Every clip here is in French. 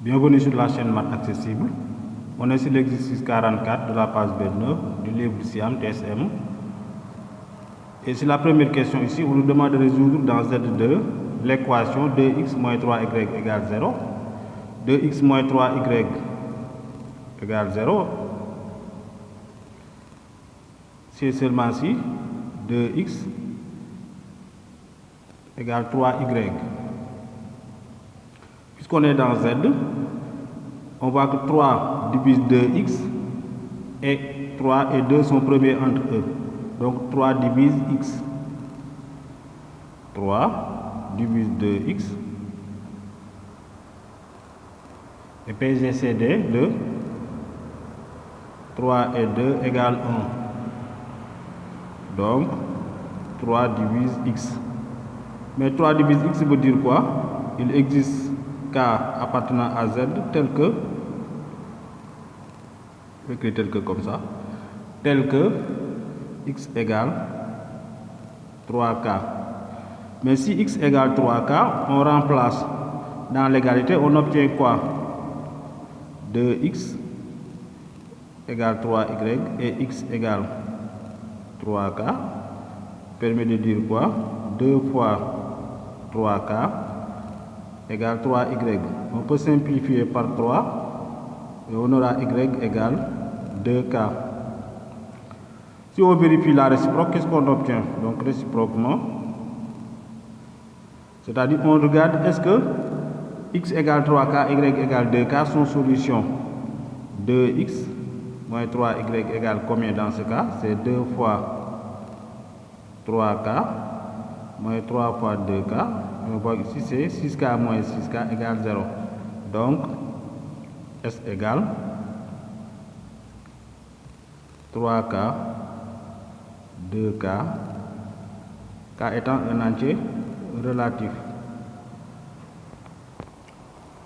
Bienvenue sur la chaîne Maths Accessible. On est sur l'exercice 44 de la page 29 du livre SIAM TSM. Et sur la première question ici, on nous demande de résoudre dans Z2 l'équation 2x moins 3y égale 0. 2x moins 3y égale 0. C'est seulement si 2x égale 3y. Puisqu'on est dans Z, on voit que 3 divise 2x et 3 et 2 sont premiers entre eux. Donc 3 divise x. 3 divise 2x. Et PGCD de 3 et 2 égale 1. Donc 3 divise x. Mais 3 divise x veut dire quoi? Il existe K appartenant à Z tel que, je vais écrire tel que comme ça, tel que x égale 3K. Mais si x égale 3K, on remplace dans l'égalité, on obtient quoi? 2x égale 3y et x égale 3K permet de dire quoi? 2 fois 3K égale 3y. On peut simplifier par 3 et on aura y égale 2K. Si on vérifie la réciproque, qu'est-ce qu'on obtient? Donc réciproquement, c'est-à-dire on regarde est-ce que x égale 3K, y égale 2K sont solutions. 2x moins 3y égale combien dans ce cas? C'est 2 fois 3K moins 3 fois 2K. On voit ici c'est 6K moins 6K égale 0. Donc S égale 3K 2K, K étant un entier relatif.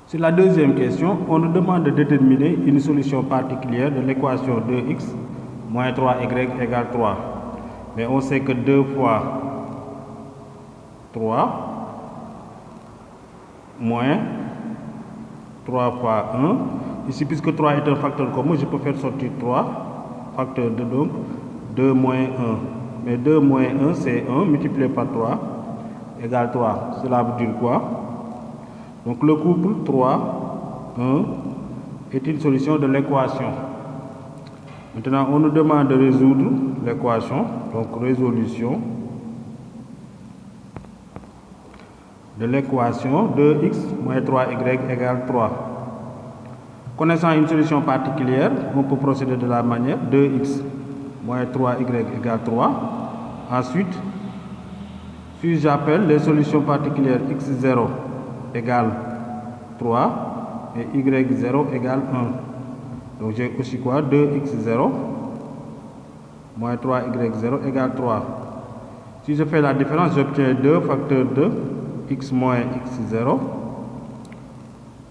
Sur la deuxième question, on nous demande de déterminer une solution particulière de l'équation 2x moins 3y égale 3. Mais on sait que 2 fois 3 moins 3 fois 1. Ici, puisque 3 est un facteur commun, je peux faire sortir 3, facteur de donc 2 moins 1. Mais 2 moins 1, c'est 1 multiplié par 3 égale 3. Cela veut dire quoi? Donc le couple 3, 1 est une solution de l'équation. Maintenant, on nous demande de résoudre l'équation. Donc résolution de l'équation 2x moins 3y égale 3. Connaissant une solution particulière, on peut procéder de la manière 2x moins 3y égale 3. Ensuite, si j'appelle les solutions particulières x0 égale 3 et y0 égale 1. Donc j'ai aussi quoi? 2x0 moins 3y0 égale 3. Si je fais la différence, j'obtiens 2 facteur de x moins x0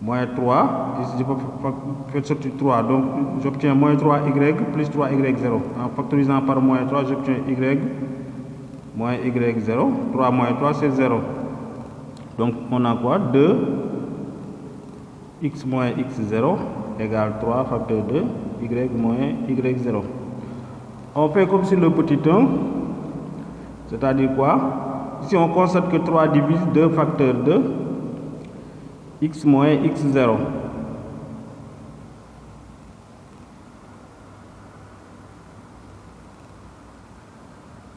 moins 3, ici je peux faire sortir 3, donc j'obtiens moins 3y plus 3y0. En factorisant par moins 3, j'obtiens y moins y0, 3 moins 3 c'est 0. Donc on a quoi? 2 x moins x0 égale 3 facteur de y moins y0. On fait comme sur le petit 1, c'est-à-dire quoi? Ici, on constate que 3 divise 2 facteurs de x moins x0.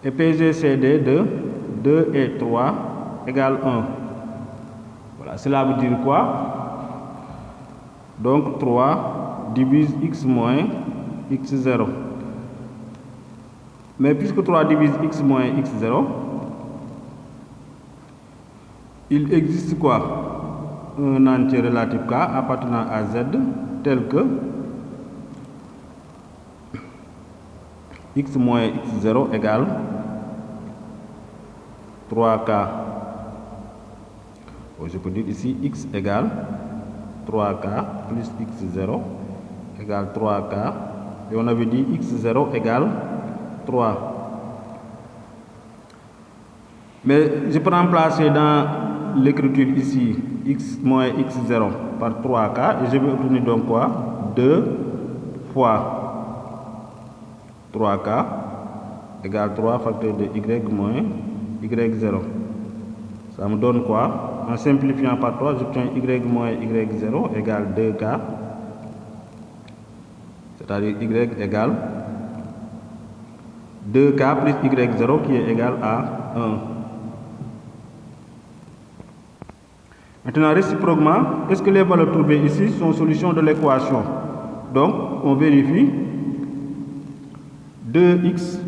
Et PGCD de 2 et 3 égale 1. Voilà, cela veut dire quoi? Donc 3 divise x moins x0. Mais puisque 3 divise x moins x0, il existe quoi? Un entier relatif K appartenant à Z tel que x moins x0 égale 3K. Je peux dire ici x égale 3K plus x0 égale 3K. Et on avait dit x0 égale 3. Mais je peux remplacer dans l'écriture ici x moins x0 par 3k et je vais obtenir donc quoi? 2 fois 3k égale 3 facteur de y moins y0. Ça me donne quoi? En simplifiant par 3, j'obtiens y moins y0 égale 2k, c'est-à-dire y égale 2k plus y0 qui est égal à 1. Maintenant, réciproquement, est-ce que les valeurs trouvées ici sont solutions de l'équation? Donc, on vérifie. 2x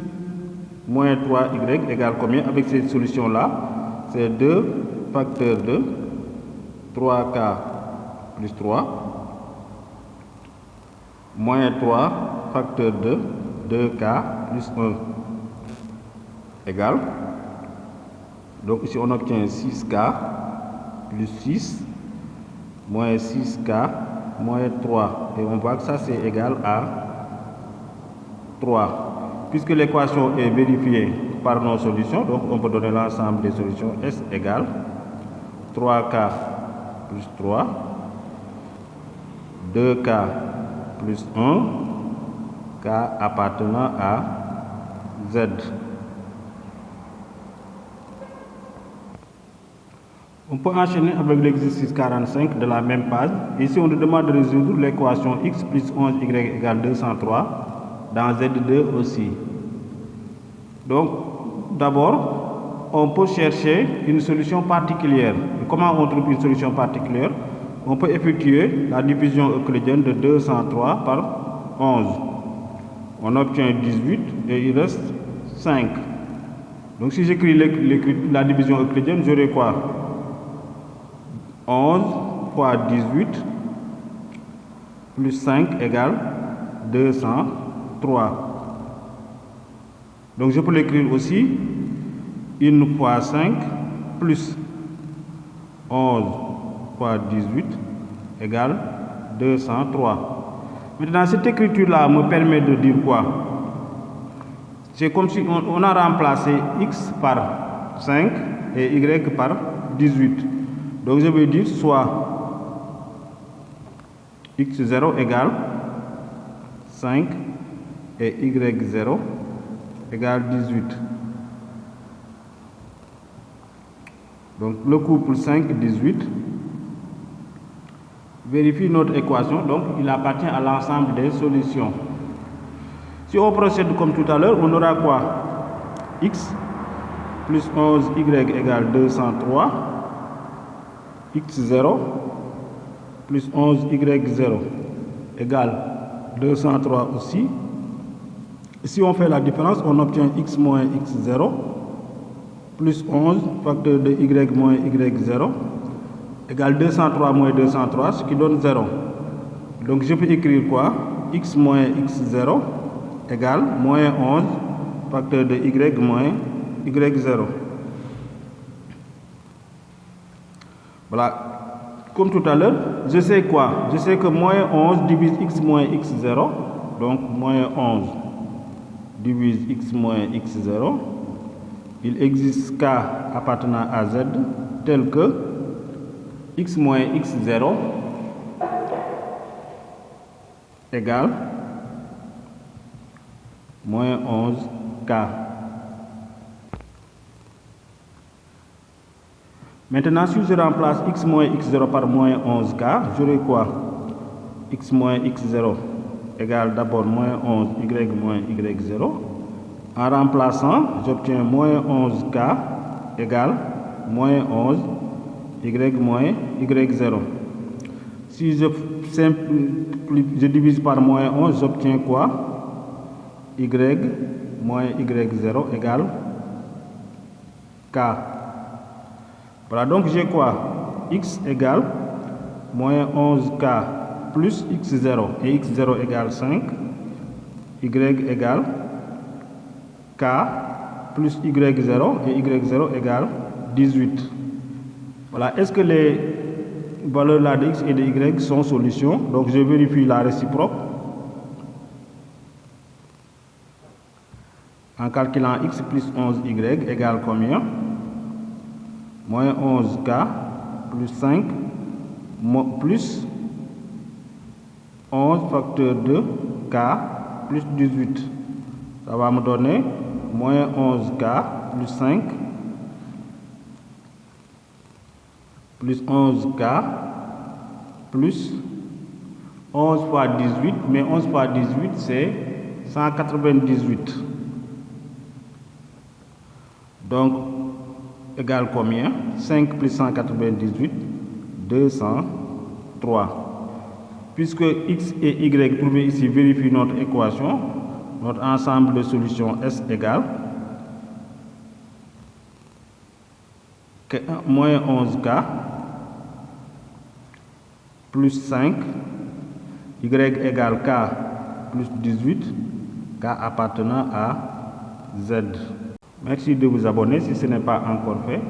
moins 3y égale combien? Avec cette solution-là, c'est 2 facteur de 3k plus 3 moins 3 facteur de 2k plus 1 égale. Donc ici on obtient 6k plus 6 moins 6k moins 3. Et on voit que ça c'est égal à 3. Puisque l'équation est vérifiée par nos solutions, donc on peut donner l'ensemble des solutions. S égale 3k plus 3, 2k plus 1, k appartenant à Z. On peut enchaîner avec l'exercice 45 de la même page. Ici, on nous demande de résoudre l'équation x plus 11y égale 203 dans Z2 aussi. Donc, d'abord, on peut chercher une solution particulière. Et comment on trouve une solution particulière? On peut effectuer la division euclidienne de 203 par 11. On obtient 18 et il reste 5. Donc, si j'écris la division euclidienne, j'aurai quoi? 11 fois 18 plus 5 égale 203. Donc je peux l'écrire aussi 1 fois 5 plus 11 fois 18 égale 203. Maintenant cette écriture-là me permet de dire quoi? C'est comme si on a remplacé x par 5 et y par 18. Donc je vais dire soit x0 égale 5 et y0 égale 18. Donc le couple 5, 18 vérifie notre équation, donc il appartient à l'ensemble des solutions. Si on procède comme tout à l'heure, on aura quoi? X plus 11y égale 203. x0 plus 11y0 égale 203 aussi. Si on fait la différence, on obtient x moins x0 plus 11 facteur de y moins y0 égale 203 moins 203, ce qui donne 0. Donc je peux écrire quoi? X moins x0 égale moins 11 facteur de y moins y0. Voilà, comme tout à l'heure, je sais quoi? Je sais que moins 11 divise x moins x0, donc moins 11 divise x moins x0. Il existe k appartenant à z tel que x moins x0 égale moins 11k. Maintenant, si je remplace x moins x0 par moins 11k, j'aurai quoi? X moins x0 égale d'abord moins 11 y moins y0. En remplaçant, j'obtiens moins 11k égale moins 11 y moins y0. Si je divise par moins 11, j'obtiens quoi? Y moins y0 égale k. Voilà, donc j'ai quoi? X égale moins 11k plus x0 et x0 égale 5. Y égale k plus y0 et y0 égale 18. Voilà, est-ce que les valeurs là de x et de y sont solutions? Donc je vérifie la réciproque. En calculant x plus 11y égale combien? Moins 11k plus 5 plus 11 facteur de K plus 18. Ça va me donner moins 11K plus 5 plus 11K plus 11 fois 18, mais 11 fois 18 c'est 198. Donc, égale combien? 5 plus 198, 203. Puisque x et y trouvés ici vérifient notre équation, notre ensemble de solutions S égale moins 11K plus 5, y égale K plus 18, K appartenant à Z. Merci de vous abonner si ce n'est pas encore fait.